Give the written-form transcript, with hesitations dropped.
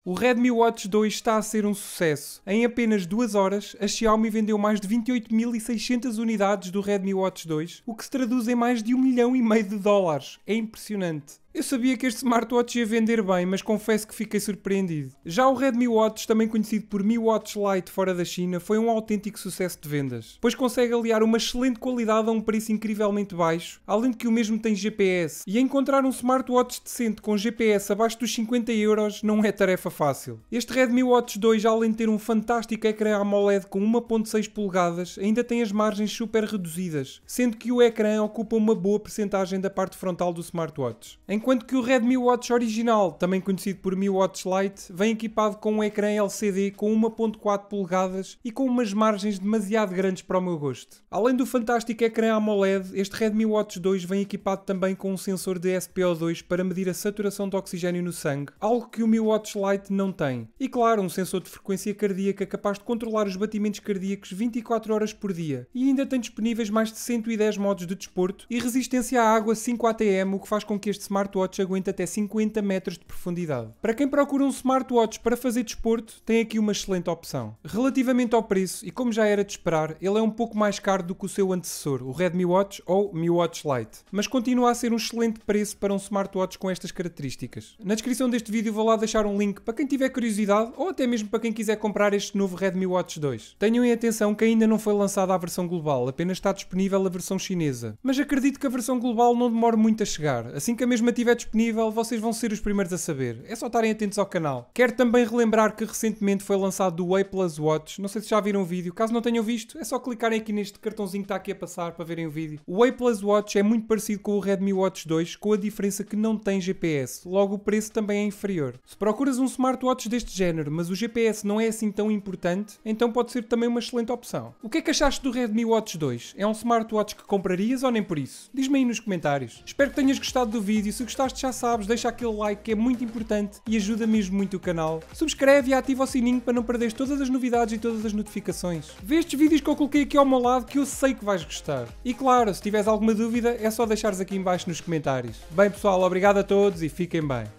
O Redmi Watch 2 está a ser um sucesso. Em apenas 2 horas, a Xiaomi vendeu mais de 28.600 unidades do Redmi Watch 2, o que se traduz em mais de $1,5 milhão. É impressionante. Eu sabia que este smartwatch ia vender bem, mas confesso que fiquei surpreendido. Já o Redmi Watch, também conhecido por Mi Watch Lite fora da China, foi um autêntico sucesso de vendas, pois consegue aliar uma excelente qualidade a um preço incrivelmente baixo, além de que o mesmo tem GPS, e encontrar um smartwatch decente com GPS abaixo dos 50 € não é tarefa fácil. Este Redmi Watch 2, além de ter um fantástico ecrã AMOLED com 1.6 polegadas, ainda tem as margens super reduzidas, sendo que o ecrã ocupa uma boa percentagem da parte frontal do smartwatch. Enquanto que o Redmi Watch original, também conhecido por Mi Watch Lite, vem equipado com um ecrã LCD com 1.4 polegadas e com umas margens demasiado grandes para o meu gosto. Além do fantástico ecrã AMOLED, este Redmi Watch 2 vem equipado também com um sensor de SPO2 para medir a saturação de oxigênio no sangue, algo que o Mi Watch Lite não tem. E claro, um sensor de frequência cardíaca capaz de controlar os batimentos cardíacos 24 horas por dia. E ainda tem disponíveis mais de 110 modos de desporto e resistência à água 5 ATM, o que faz com que este smartwatch aguente até 50 metros de profundidade. Para quem procura um smartwatch para fazer desporto, tem aqui uma excelente opção. Relativamente ao preço, e como já era de esperar, ele é um pouco mais caro do que o seu antecessor, o Redmi Watch ou Mi Watch Lite, mas continua a ser um excelente preço para um smartwatch com estas características. Na descrição deste vídeo vou lá deixar um link para quem tiver curiosidade ou até mesmo para quem quiser comprar este novo Redmi Watch 2. Tenham em atenção que ainda não foi lançada a versão global, apenas está disponível a versão chinesa. Mas acredito que a versão global não demore muito a chegar. Assim que a mesma estiver disponível, vocês vão ser os primeiros a saber. É só estarem atentos ao canal. Quero também relembrar que recentemente foi lançado o OnePlus Watch. Não sei se já viram o vídeo. Caso não tenham visto, é só clicarem aqui neste cartãozinho que está aqui a passar para verem o vídeo. O OnePlus Watch é muito parecido com o Redmi Watch 2, com a diferença que não tem GPS. Logo, o preço também é inferior. Se procuras um smartwatch deste género, mas o GPS não é assim tão importante, então pode ser também uma excelente opção. O que é que achaste do Redmi Watch 2? É um smartwatch que comprarias ou nem por isso? Diz-me aí nos comentários. Espero que tenhas gostado do vídeo. Se gostaste, já sabes, deixa aquele like que é muito importante e ajuda mesmo muito o canal. Subscreve e ativa o sininho para não perderes todas as novidades e todas as notificações. Vê estes vídeos que eu coloquei aqui ao meu lado que eu sei que vais gostar. E claro, se tiveres alguma dúvida é só deixares aqui em baixo nos comentários. Bem pessoal, obrigado a todos e fiquem bem.